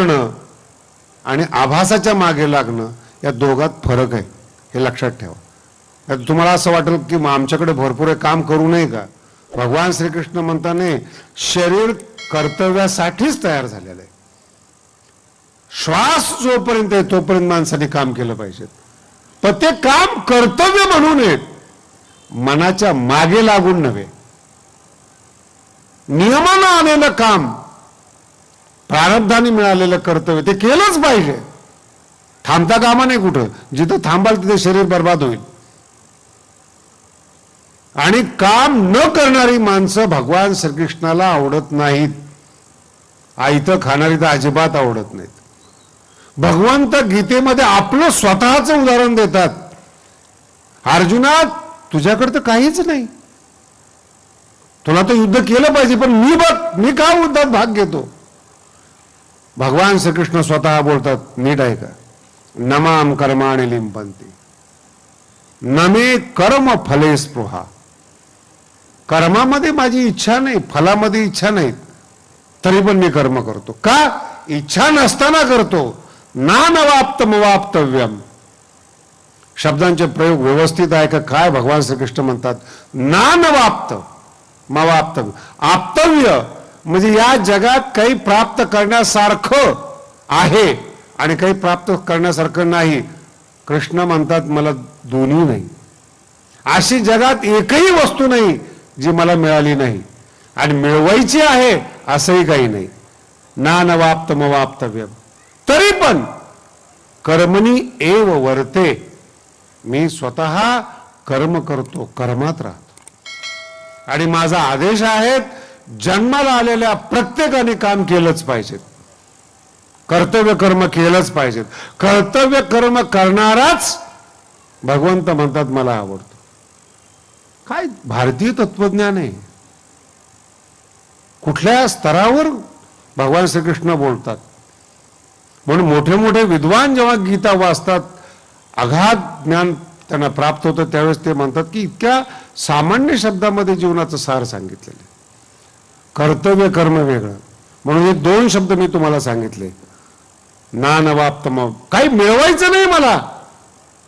करणं आणि आभासाच्या मागे लागणं या दोघात फरक आहे, हे लक्षात ठेवा. आता तुम्हाला असं वाटेल की मग आमच्याकडे भरपूर आहे, काम करू नये का? भगवान श्रीकृष्ण म्हणताने शरीर कर्तव्यासाठीच तयार झालेलं आहे. श्वास जोपर्यंत आहे तोपर्यंत माणसाने काम केलं पाहिजे, पण ते काम कर्तव्य म्हणून नये, मनाच्या मागे लागून नव्हे. नियमानं आलेलं काम, प्रारब्धाने मिळालेलं कर्तव्य ते केलंच पाहिजे. थांबता कामा नाही कुठं, जिथं थांबाल तिथे शरीर बर्बाद होईल. आणि काम न करणारी माणसं भगवान श्रीकृष्णाला आवडत नाहीत. आयतं खाणारी तर अजिबात आवडत नाहीत. भगवंत गीतेमध्ये आपलं स्वतःचं उदाहरण देतात. अर्जुना, तुझ्याकडे तर काहीच नाही, तुला तर युद्ध केलं पाहिजे, पण मी का युद्धात भाग घेतो? भगवान श्रीकृष्ण स्वतः बोलतात, नीट आहे का? नमाम कर्माणि लिंपंती नमे कर्म फले स्पृहा. कर्मामध्ये माझी इच्छा नाही, फलामध्ये इच्छा नाही, तरी पण मी कर्म करतो. का? इच्छा नसताना करतो. नानवाप्तमवाप्तव्यम. शब्दांचे प्रयोग व्यवस्थित आहे का काय? भगवान श्रीकृष्ण म्हणतात नानवाप्त मवाप्तव्य. आप्तव्य म्हणजे या जगात काही प्राप्त करण्यासारखं आहे आणि काही प्राप्त करण्यासारखं नाही. कृष्ण म्हणतात मला दोन्ही नाही. अशी जगात एकही वस्तू नाही जी मला मिळाली नाही आणि मिळवायची आहे असंही काही नाही. नानवाप्तमवाप्तव्यम. तरी पण कर्मणी एव वर्ते. मी स्वतः कर्म करतो, कर्मात राहतो. आणि माझा आदेश आहे जन्माला आलेल्या प्रत्येकाने काम केलंच पाहिजे, कर्तव्य कर्म केलंच पाहिजे. कर्तव्य कर्म करणाराच भगवंत म्हणतात मला आवडतो. काय भारतीय तत्वज्ञान आहे? कुठल्या स्तरावर भगवान श्रीकृष्ण बोलतात. म्हणून मोठे मोठे विद्वान जेव्हा गीता वाचतात, अगाध ज्ञान त्यांना प्राप्त होतं, त्यावेळेस ते म्हणतात की इतक्या सामान्य शब्दामध्ये जीवनाचं सार सांगितलेलं आहे. कर्तव्य कर्म वेगळं. म्हणून हे दोन शब्द मी तुम्हाला सांगितले. नानवाप्तम. काही मिळवायचं नाही मला,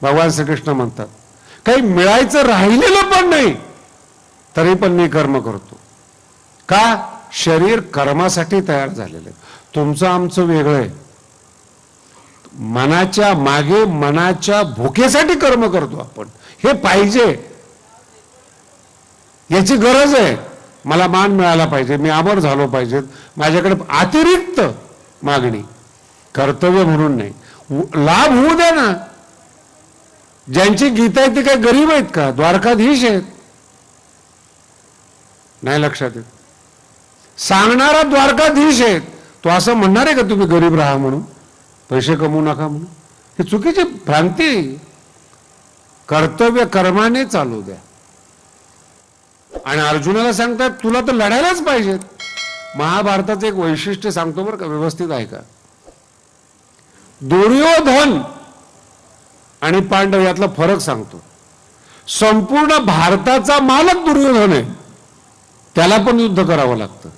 भगवान श्रीकृष्ण म्हणतात. काही मिळायचं राहिलेलं पण नाही, तरी पण मी कर्म करतो. का? शरीर कर्मासाठी तयार झालेलं आहे. तुमचं आमचं वेगळं आहे. मनाच्या मागे मनाच्या भुकेसाठी कर्म करतो आपण. हे पाहिजे, याची गरज आहे. मला मान मिळाला पाहिजे, मी अमर झालो पाहिजे, माझ्याकडे अतिरिक्त मागणी. कर्तव्य म्हणून नाही. लाभ होऊ द्या ना. ज्यांची गीता आहे ते काय गरीब आहेत का? द्वारकाधीश आहेत. नाही लक्षात येत. सांगणारा द्वारकाधीश आहेत. तो असं म्हणणार आहे का तुम्ही गरीब राहा म्हणून, पैसे कमवू नका म्हणून? हे चुकीची भ्रांती. कर्तव्य कर्माने चालू द्या. आणि अर्जुनाला सांगतात तुला तर लढायलाच पाहिजे. महाभारताचं एक वैशिष्ट्य सांगतो बरं का, व्यवस्थित आहे का? दुर्योधन आणि पांडव यातला फरक सांगतो. संपूर्ण भारताचा मालक दुर्योधन आहे, त्याला पण युद्ध करावं लागतं.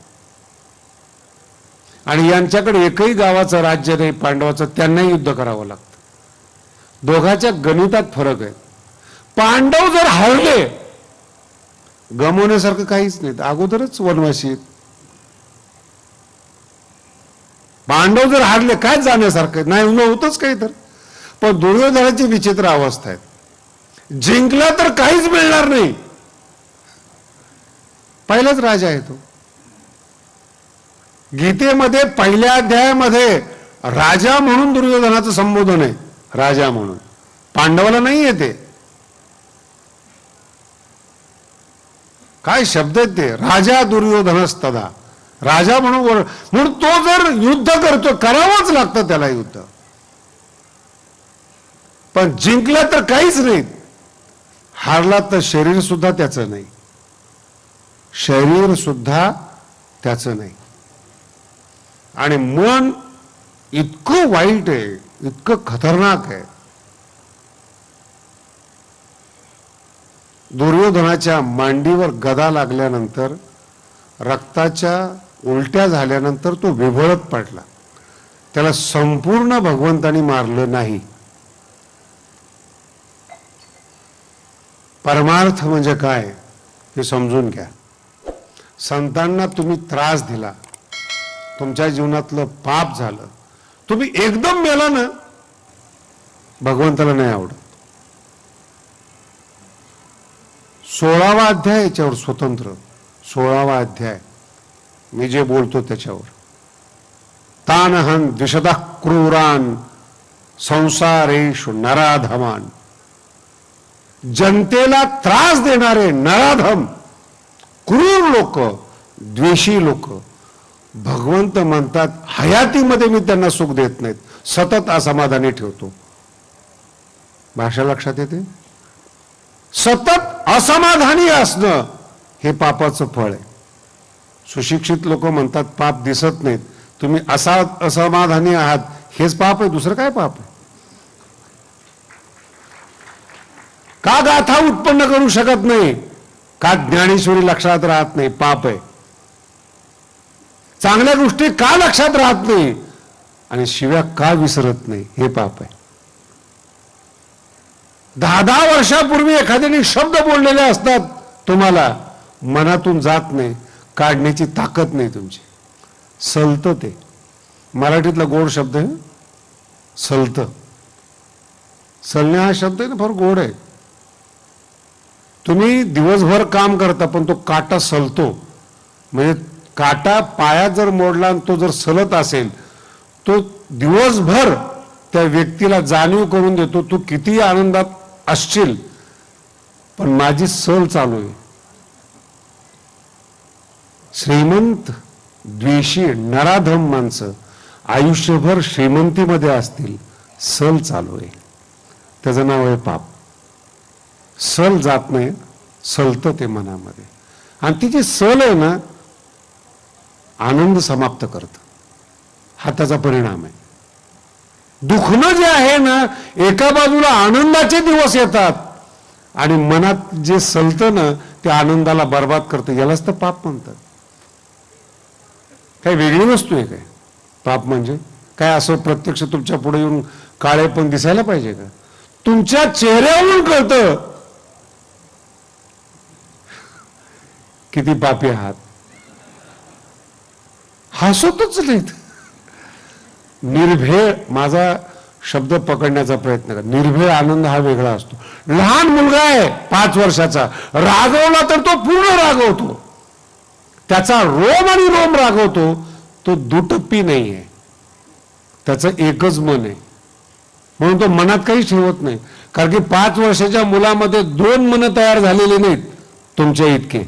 आणि यांच्याकडे एकही गावाचं राज्य नाही पांडवाचं, त्यांनाही युद्ध करावं लागतं. दोघांच्या गणितात फरक आहे. पांडव जर हरले, गमवण्यासारखं काहीच नाही, अगोदरच वनवासी आहेत. पांडव जर हारले काय जाण्यासारखं नाही, नव्हतंच काही तर. पण दुर्योधनाची विचित्र अवस्था आहे. जिंकला तर काहीच मिळणार नाही. पहिलाच राजा आहे तो. गीतेमध्ये पहिल्या अध्यायामध्ये राजा म्हणून दुर्योधनाचं संबोधन आहे. राजा म्हणून पांडवाला नाही येते. काय शब्द आहेत ते? राजा दुर्योधनस्तदा. राजा म्हणून तो जर युद्ध करतो, करावंच लागतं त्याला युद्ध. पण जिंकला तर काहीच नाही, हारला तर शरीर सुद्धा त्याचं नाही. शरीर सुद्धा त्याचं नाही. आणि मन इतकं वाईट आहे, इतकं खतरनाक आहे. दुर्योधनाच्या मांडीवर गदा लागल्यानंतर, रक्ताच्या उलट्या झाल्यानंतर तो विभळत पडला. त्याला संपूर्ण भगवंतानी मारलं नाही. परमार्थ म्हणजे काय हे समजून घ्या. संतांना तुम्ही त्रास दिला, तुमच्या जीवनातलं पाप झालं, तुम्ही एकदम मेला ना, भगवंताला नाही आवडत. 16वा अध्याय याच्यावर स्वतंत्र, 16वा अध्याय मी जे बोलतो त्याच्यावर. तानहन द्विषतः क्रूरान संसारेषु नराधमान. जनतेला त्रास देणारे नराधम, क्रूर लोक, द्वेषी लोक, भगवंत म्हणतात हयातीमध्ये मी त्यांना सुख देत नाहीत, सतत असमाधानी ठेवतो. भाषा लक्षात येते? सतत असमाधानी असणं हे पापाचं फळ आहे. सुशिक्षित लोक म्हणतात पाप दिसत नाहीत, तुम्ही असमाधानी आहात हेच पाप आहे, दुसरं काय पाप आहे? का गाथा उत्पन्न करू शकत नाही? का ज्ञानेश्वरी लक्षात राहत नाही? पाप आहे. चांगल्या गोष्टी का लक्षात राहत नाही आणि शिव्या का विसरत नाही? हे पाप आहे. 10 वर्षापूर्वी एखाद्याने शब्द बोललेले असतात, तुम्हाला मनातून जात नाही, काढण्याची ताकद नाही तुमची. सलत ते मराठीतला गोड शब्द आहे सलत. सलणे हा शब्द आहे ना, फार गोड आहे. तुम्ही दिवसभर काम करता पण तो काटा सलतो. म्हणजे काटा पायात जर मोडला आणि तो जर सलत असेल, तो दिवसभर त्या व्यक्तीला जाणीव करून देतो तू किती आनंदात असशील पण माझी सल चालू आहे. श्रीमंत द्वेषी नराधम माणसं आयुष्यभर श्रीमंतीमध्ये असतील, सल चालू आहे, त्याचं नाव आहे पाप. सल जात नाही, सलत ते मनामध्ये. आणि ती जी सल आहे ना, आनंद समाप्त करत, हा त्याचा परिणाम आहे. दुखणं जे आहे ना, एका बाजूला आनंदाचे दिवस येतात आणि मनात जे सलतं ना ते आनंदाला बर्बाद करतं. यालाच तर पाप म्हणतात. काही वेगळी वस्तू आहे काय पाप म्हणजे? काय असं प्रत्यक्ष तुमच्या पुढे येऊन काळे पण दिसायला पाहिजे का? तुमच्या चेहऱ्यावरून कळतं किती पापी आहात. हसतच नाहीत. निर्भेळ, माझा शब्द पकडण्याचा प्रयत्न कर. निर्भेळ आनंद हा वेगळा असतो. लहान मुलगा आहे 5 वर्षाचा, रागवला तर तो पूर्ण रागवतो, त्याचा रोम आणि रोम रागवतो. तो दुटप्पी नाही आहे, त्याचं एकच मन आहे, म्हणून तो मनात काही ठेवत नाही. कारण की 5 वर्षाच्या मुलामध्ये 2 मन तयार झालेले नाहीत तुमच्या इतके.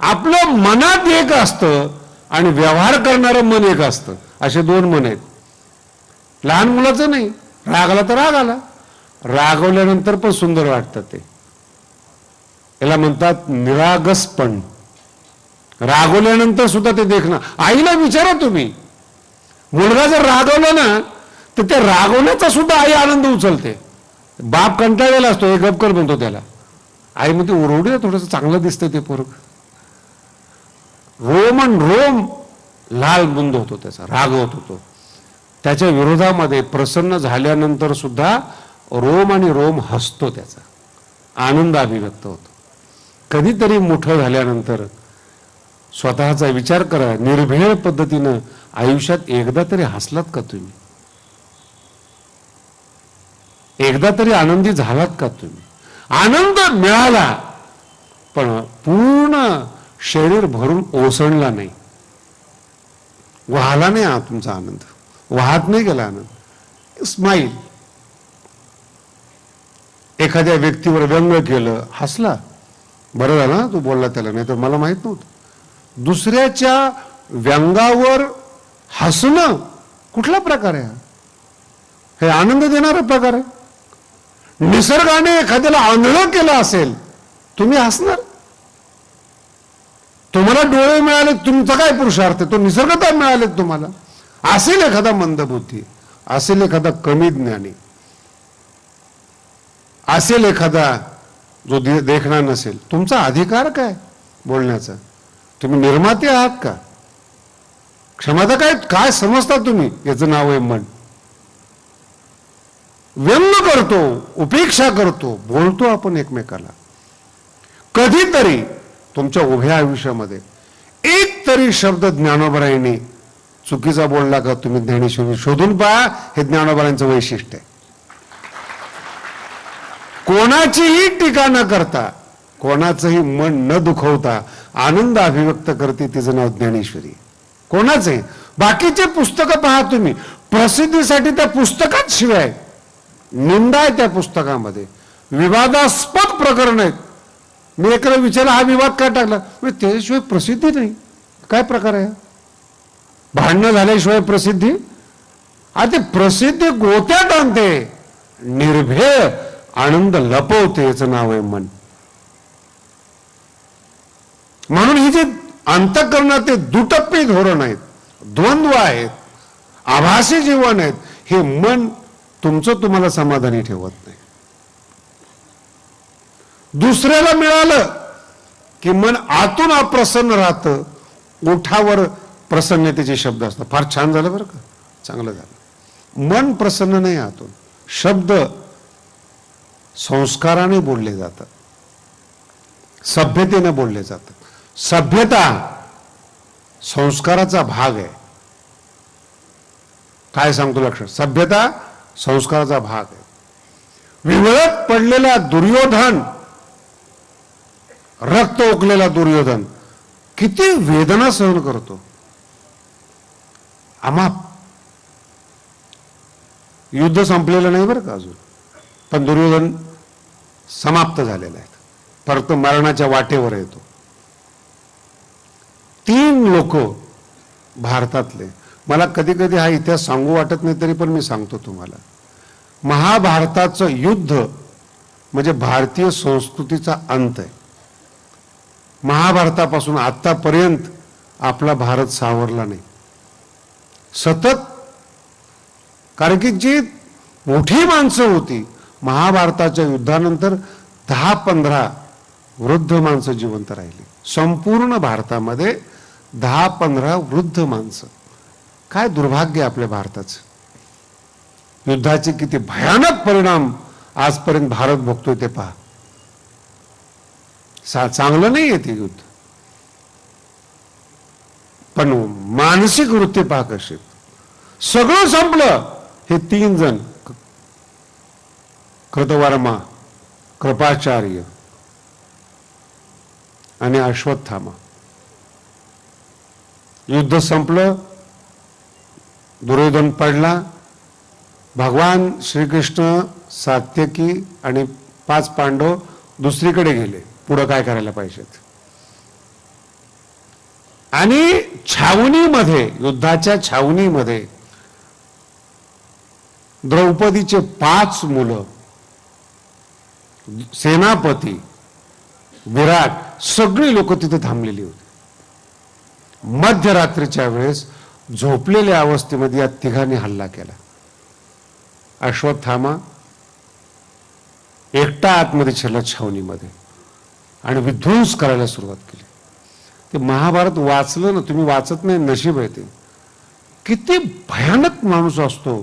आपलं मनात एक असतं आणि व्यवहार करणारं मन एक असतं, असे 2 मन आहेत. लहान मुलाचं नाही, रागला तर राग आला, रागवल्यानंतर पण सुंदर वाटतं ते. याला म्हणतात निरागसपण. रागवल्यानंतर सुद्धा ते देखणं. आईला विचारा तुम्ही, मुलगा जर रागवला ना तर त्या रागवण्याचा सुद्धा आई आनंद उचलते. बाप कंटाळलेला असतो, एक गपकर म्हणतो त्याला, आई म्हणते ओरडूया थोडंसं चांगलं दिसतं ते पोरग. रोम आणि रोम लाल बुंद होतो त्याचा, रागवत होतो. त्याच्या विरोधामध्ये प्रसन्न झाल्यानंतर सुद्धा रोम आणि रोम हसतो, त्याचा आनंद अभिव्यक्त होतो. कधीतरी मोठं झाल्यानंतर स्वतःचा विचार करा, निर्भेळ पद्धतीनं आयुष्यात एकदा तरी हसलात का तुम्ही? एकदा तरी आनंदी झालात का तुम्ही? आनंद मिळाला पण पूर्ण शरीर भरून ओसंडला नाही, वाहला नाही. हा तुमचा आनंद वाहत नाही गेला आनंद. स्माईल. एखाद्या व्यक्तीवर व्यंग केलं, हसला, बरं झालं ना तू बोलला त्याला, नाही तर मला माहित नव्हतं. दुसऱ्याच्या व्यंगावर हसणं कुठला प्रकार आहे? हे आनंद देणारा प्रकार आहे. निसर्गाने एखाद्याला आंधळं केलं असेल, तुम्ही हसणार? तुम्हाला डोळे मिळाले, तुमचा काय पुरुषार्थ? तो निसर्ग तर मिळाले तुम्हाला. असेल एखादा मंदबुद्धी, असेल एखादा कमी ज्ञानी, असेल एखादा जो देखणार नसेल, तुमचा अधिकार काय बोलण्याचा? तुम्ही निर्माते आहात का? क्षमता काय काय समजता तुम्ही? याचं नाव आहे मन. व्यंग करतो, उपेक्षा करतो, बोलतो आपण एकमेकाला. कधीतरी तुमच्या उभ्या आयुष्यामध्ये एक तरी शब्द ज्ञानोबरायांनी चुकीचा बोलला का? तुम्ही ज्ञानेश्वरी शोधून पहा. हे ज्ञानोबरायांचं वैशिष्ट्य आहे. कोणाचीही टीका न करता, कोणाचंही मन न दुखवता आनंद अभिव्यक्त करते, तिचं नाव ज्ञानेश्वरी. कोणाचे? बाकीचे पुस्तकं पहा तुम्ही, प्रसिद्धीसाठी त्या पुस्तकात शिवाय निंदा आहे. त्या पुस्तकामध्ये विवादास्पद प्रकरण आहेत. मी एकाला विचारलं, हा विवाद काय टाकला? म्हणजे त्याशिवाय प्रसिद्धी नाही. काय प्रकार आहे? भांडणं झाल्याशिवाय प्रसिद्धी? ते प्रसिद्धी गोत्यात आणते, निर्भय आनंद लपवते. याचं नाव आहे मन. म्हणून ही जे अंतःकरणात ते दुटप्पी धोरण आहेत, द्वंद्व आहेत, आभासी जीवन आहेत, हे मन तुमचं तुम्हाला समाधानी ठेवत नाही. दुसऱ्याला मिळालं की मन आतून अप्रसन्न राहतं. ओठावर प्रसन्नतेचे शब्द असतात. फार छान झालं बरं का, चांगलं झालं. मन प्रसन्न नाही आतून. शब्द संस्काराने बोलले जातात, सभ्यतेने बोलले जातात. सभ्यता संस्काराचा भाग आहे. काय सांगतो लक्षात? सभ्यता संस्काराचा भाग आहे. विवळत पडलेला दुर्योधन, रक्त ओकलेला दुर्योधन किती वेदना सहन करतो. युद्ध संपलेलं नाही बरं का अजून, पण दुर्योधन समाप्त झालेला आहे. फक्त मरणाच्या वाटेवर येतो. 3 लोक भारतातले, मला कधी कधी हा इतिहास सांगू वाटत नाही, तरी पण मी सांगतो तुम्हाला. महाभारताचं युद्ध म्हणजे भारतीय संस्कृतीचा अंत आहे. महाभारतापासून आतापर्यंत आपला भारत सावरला नाही सतत. कारण की जी मोठी माणसं होती, महाभारताच्या युद्धानंतर 10-15 वृद्ध माणसं जिवंत राहिली. संपूर्ण भारतामध्ये 10-15 वृद्ध माणसं. काय दुर्भाग्य आपल्या भारताचं. युद्धाचे किती भयानक परिणाम आजपर्यंत भारत भोगतोय ते पहा. चांगलं नाही येते युद्ध, पण मानसिक वृत्ती पहा कशी. सगळं संपलं. हे 3 जण, कृतवर्मा, कृपाचार्य आणि अश्वत्थामा, युद्ध संपलं. दुर्योधन पडला. भगवान श्रीकृष्ण, सात्यकी आणि 5 पांडव दुसरीकडे गेले. पुढं काय करायला पाहिजेत. आणि छावणीमध्ये, युद्धाच्या छावणीमध्ये द्रौपदीचे 5 मुलं, सेनापती, विराट, सगळी लोक तिथे थांबलेली होती. मध्यरात्रीच्या वेळेस झोपलेल्या अवस्थेमध्ये या 3घांनी हल्ला केला. अश्वत्थामा एकटा आतमध्ये शिरला छावणीमध्ये आणि विध्वंस करायला सुरुवात केली. ते महाभारत वाचलं ना, तुम्ही वाचत नाही, नशीब आहे ते. किती भयानक माणूस असतो.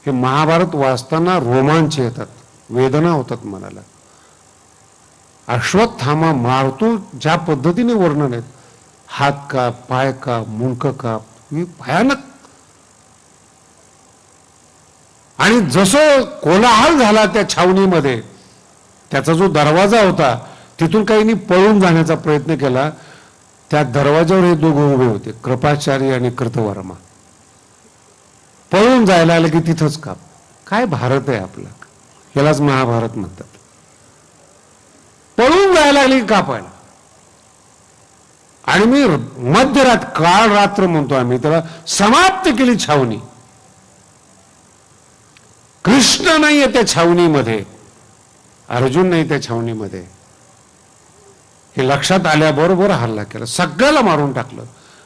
हे महाभारत वाचताना रोमांच येतात, वेदना होतात मनाला. अश्वत्थामा मारतो ज्या पद्धतीने वर्णन आहेत, हात काप, पाय काप, मुंडकं काप, भयानक. आणि जसं कोलाहल झाला त्या छावणीमध्ये, त्याचा जो दरवाजा होता तिथून काहींनी पळून जाण्याचा प्रयत्न केला. त्या दरवाजावर हे दोघं उभे होते, कृपाचार्य आणि कृतवर्मा. पळून जायला आलं की तिथंच काप. काय भारत आहे आपला, यालाच महाभारत म्हणतात. पळून जायला लागली की कापायला. आणि मी मध्यरात, काळ रात्र म्हणतो आम्ही त्याला, समाप्त केली छावणी. कृष्ण नाहीये त्या छावणीमध्ये, अर्जुन नाही त्या छावणीमध्ये. हे लक्षात आल्याबरोबर हल्ला केला, सगळ्याला मारून टाकलं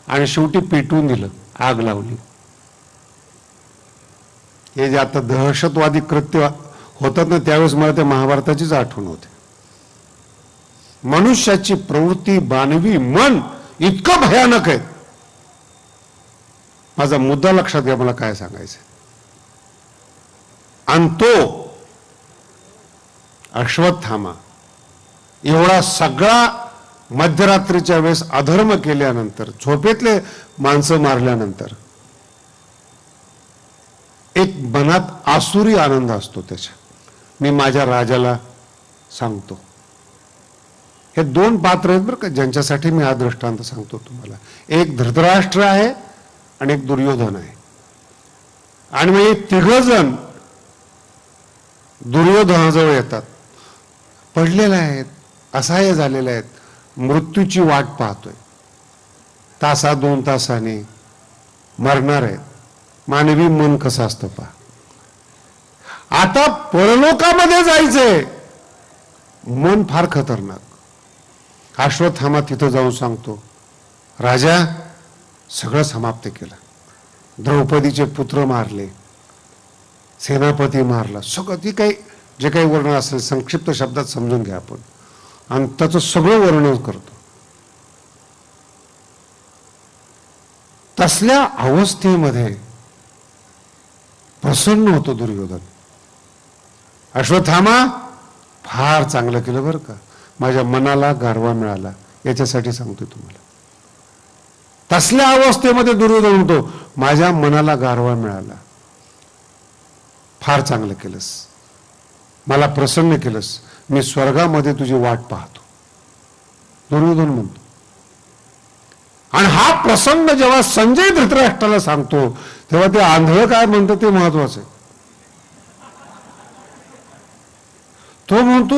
आणि शेवटी पेटवून दिलं, आग लावली. हे जे आता दहशतवादी कृत्य होतात ना, त्यावेळेस मला त्या महाभारताचीच आठवण होते. मनुष्याची प्रवृत्ती, मानवी मन इतकं भयानक आहे. माझा मुद्दा लक्षात घ्या, मला काय सांगायचं. आणि तो अश्वत्थामा एवढा सगळा मध्यरात्रीच्या वेळेस अधर्म केल्यानंतर, झोपेतले माणसं मारल्यानंतर एक मनात आसुरी आनंद असतो त्याच्या. मी माझ्या राजाला सांगतो. हे दोन पात्र आहेत बरं का, ज्यांच्यासाठी मी हा दृष्टांत सांगतो तुम्हाला. एक धृतराष्ट्र आहे आणि एक दुर्योधन आहे. आणि मग हे तिघजण दुर्योधनाजवळ येतात. पडलेले आहेत, असहाय्य झालेले आहेत, मृत्यूची वाट पाहतोय. तासा 2 तासाने मरणार आहेत. मानवी मन कसं असतं पहा. आता परलोकामध्ये जायचंय, मन फार खतरनाक. अश्वत्थामा तिथं जाऊन सांगतो, राजा सगळं समाप्त केलं. द्रौपदीचे पुत्र मारले, सेनापती मारला, सगळं. ती काही जे काही वर्णन असेल संक्षिप्त शब्दात समजून घ्या आपण, आणि त्याचं सगळं वर्णन करतो. तसल्या अवस्थेमध्ये प्रसन्न होतो दुर्योधन. अश्वत्थामा फार चांगलं केलं बरं का, माझ्या मनाला गारवा मिळाला, याच्यासाठी सांगतोय तुम्हाला. तसल्या अवस्थेमध्ये दुर्योधन होतो, माझ्या मनाला गारवा मिळाला, फार चांगलं केलंस, मला प्रसन्न केलंस, मी स्वर्गामध्ये तुझी वाट पाहतो, दुर्योधन म्हणतो. आणि हा प्रसंग जेव्हा संजय धृतराष्ट्राला सांगतो, तेव्हा ते आंधळ काय म्हणतं ते महत्वाचं आहे. तो म्हणतो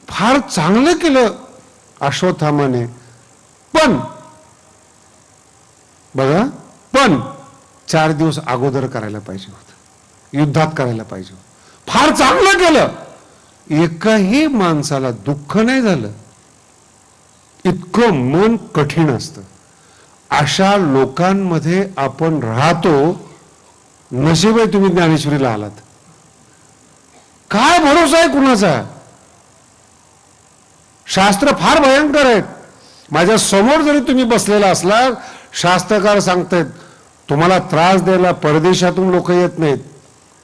फार चांगलं केलं अश्वत्थामाने, पण बघा, पण 4 दिवस अगोदर करायला पाहिजे होतं, युद्धात करायला पाहिजे होतं. फार चांगलं केलं, एकाही माणसाला दुःख नाही झालं. इतकं मन कठीण असतं. अशा लोकांमध्ये आपण राहतो. नशीब आहे तुम्ही ज्ञानेश्वरीला आलात. काय भरोसा आहे कुणाचा. शास्त्र फार भयंकर आहेत. माझ्या समोर जरी तुम्ही बसलेला असला, शास्त्रकार सांगतायत तुम्हाला त्रास द्यायला परदेशातून लोक येत नाहीत.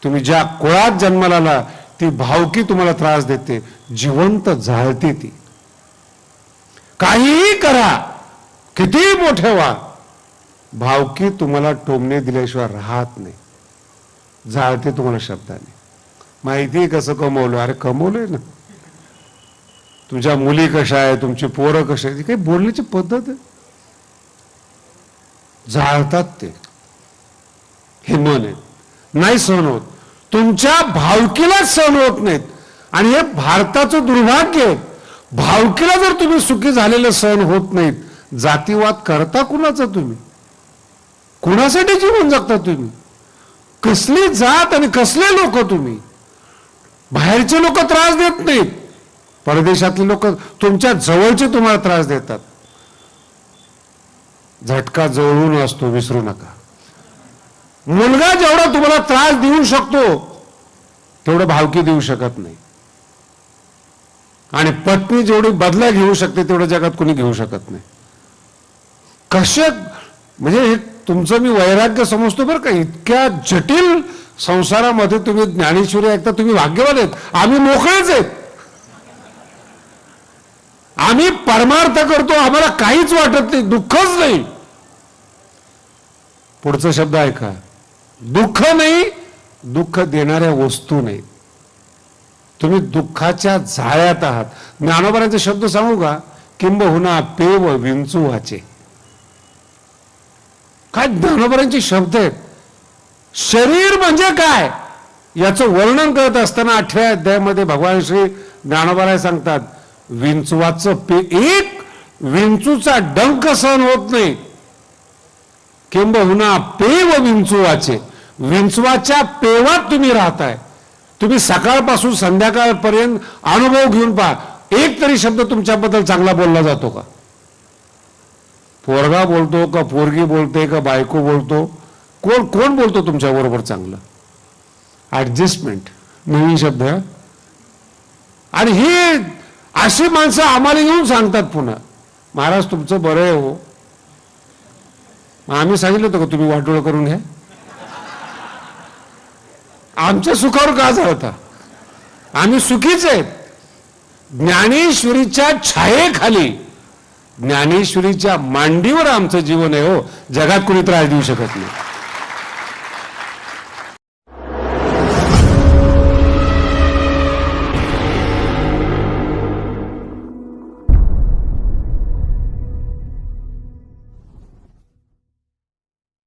तुम्ही ज्या कुळात जन्माला आला ती भावकी तुम्हाला त्रास देते, जिवंत जाळते ती. काहीही करा, कितीही मोठे व्हा, भावकी तुम्हाला टोमणे दिल्याशिवाय राहत नाही, जाळते तुम्हाला शब्दाने. माहिती कसं कमवलं. अरे कमवलंय ना. तुझ्या मुली कशा आहे, तुमची पोरं कशा आहे, काही बोलण्याची पद्धत आहे. जाळतात ते. हे मन आहे, नाही सहन होत. तुमच्या भावकीलाच सहन होत नाहीत. आणि हे भारताचं दुर्भाग्य आहे. भावकीला जर तुम्ही सुखी झालेलं सहन होत नाहीत, जातीवाद करता कुणाचा तुम्ही, कुणासाठी जीवन जगता तुम्ही, कसली जात आणि कसले लोक तुम्ही. बाहेरचे लोक त्रास देत नाहीत, परदेशातले लोक तुमच्या जवळचे तुम्हाला त्रास देतात. झटका जवळून असतो, विसरू नका. मुलगा जेवढा तुम्हाला त्रास देऊ शकतो तेवढं भावकी देऊ शकत नाही. आणि पत्नी जेवढी बदला घेऊ शकते तेवढं जगात कोणी घेऊ शकत नाही. कसे म्हणजे हे तुमचं मी वैराग्य समजतो बरं का. इतक्या जटिल संसारामध्ये तुम्ही ज्ञानेश्वरी ऐकता, तुम्ही भाग्यवान आहेत. आम्ही मोकळेच आहेत. आम्ही परमार्थ करतो, आम्हाला काहीच वाटत नाही, दुःखच नाही. पुढचा शब्द ऐका, दुःख नाही, दुःख देणाऱ्या वस्तू नाही. तुम्ही दुःखाच्या जाळ्यात आहात. ज्ञानोबांचे शब्द सांगू का, किंबहुना पेव विंचू वाचे. काय ज्ञानोबांचे शब्द आहेत. शरीर म्हणजे काय याचं वर्णन करत असताना 8व्या अध्यायामध्ये भगवान श्री ज्ञानोबा सांगतात, विंचवाचं एक विंचूचा डंक सहन होत नाही. किंबहुना पेव विंचुवाचे. विंचवाच्या पेवात तुम्ही राहताय. तुम्ही सकाळपासून संध्याकाळपर्यंत अनुभव घेऊन पहा, एक तरी शब्द तुमच्याबद्दल चांगला बोलला जातो का. पोरगा बोलतो का, पोरगी बोलते का, बायको बोलतो, कोण कोण बोलतो तुमच्या बरोबर चांगलं. ऍडजस्टमेंट नवीन शब्द. आणि ही अशी माणसं आम्हाला येऊन सांगतात पुन्हा, महाराज तुमचं बरं आहे हो. आम्ही सांगितलं होतं का तुम्ही वाटोळं करून घ्या? आमच्या सुखावर का होता? आम्ही सुखीच आहेत. ज्ञानेश्वरीच्या छायेखाली, ज्ञानेश्वरीच्या मांडीवर आमचं जीवन आहे हो. जगात कोणी त्रास देऊ शकत नाही.